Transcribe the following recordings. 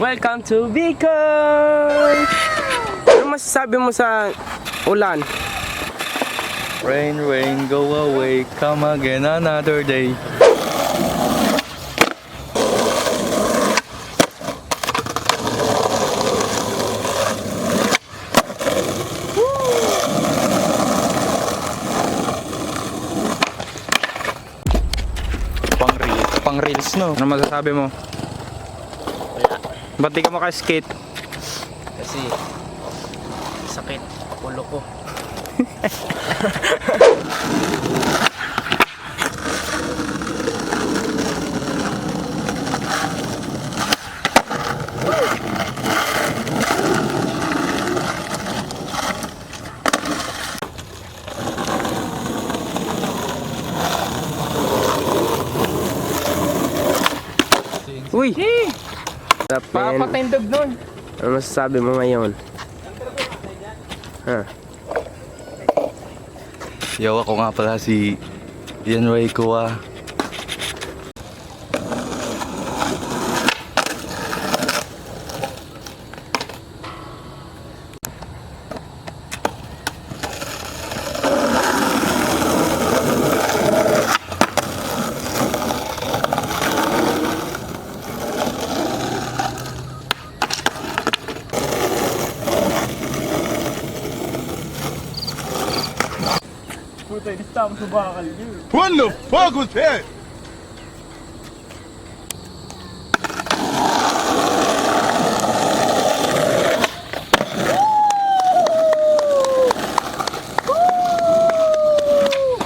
Welcome to Bicol! Ano masasabi mo sa ulan? Rain, rain, go away, come again another day. Pang reels, no? Ano masasabi mo? Wala. Ba't di ka maka-skate? Kasi sakit ulo ko. Uy! Tapin. Papatindog nun. Ano masasabi mo ngayon? Ha? Yo, ako nga pala si Ian Ray Kua. What the fuck was that?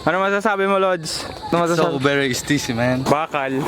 Ano masasabi mo, Lods? Ano So masasabi? very sticky, man. Bakal.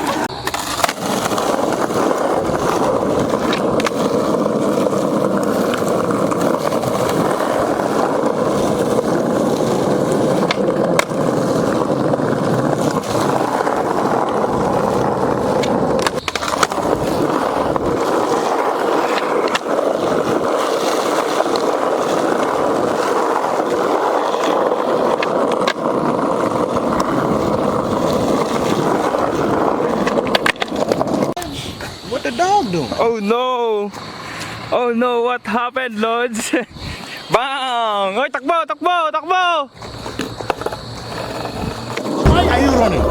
What the dog doing? Oh no! Oh no, what happened, Lods? Bang! Oy, takbo, takbo, takbo! Why are you running?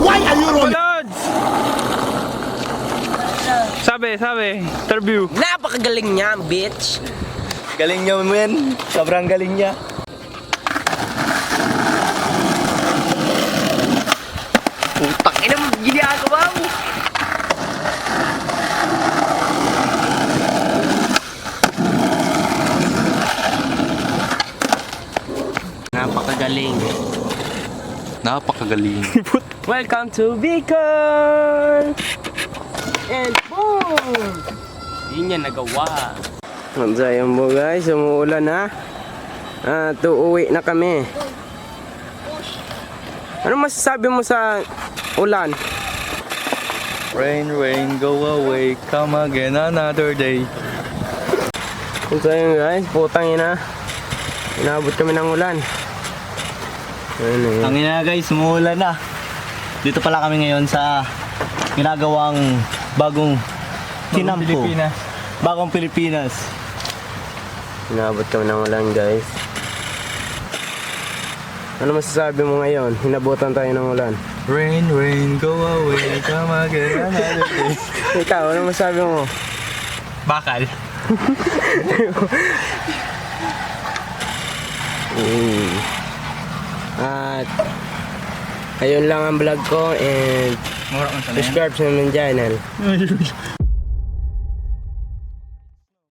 Why are you running? Lods! Sabi, interview. Napakagaling niya, bitch. Galing niya, man. Sobrang galing niya. Putang ina mo, ginagawa mo. Napakagaling. Napakagaling. Welcome to Bicol! And boom! Hindi niya nagawa. Ayun mo guys, umuulan na. At uuwi na kami. Ano masasabi mo sa ulan? Rain, rain, go away, come again another day. So ayun guys, putang ina. Inabot kami ng ulan. Ayun, ayun. Ang ina guys, umuulan na. Dito pala kami ngayon sa ginagawang bagong kinampo. Bagong Pilipinas. Inabot kami ng ulan guys. Ano masasabi mo ngayon? Hinabutan tayo ng ulan. Rain, rain, go away, come again another day. Ikaw, ano masasabi mo? Bakal. At ayun lang ang vlog ko and subscribe sa aming channel.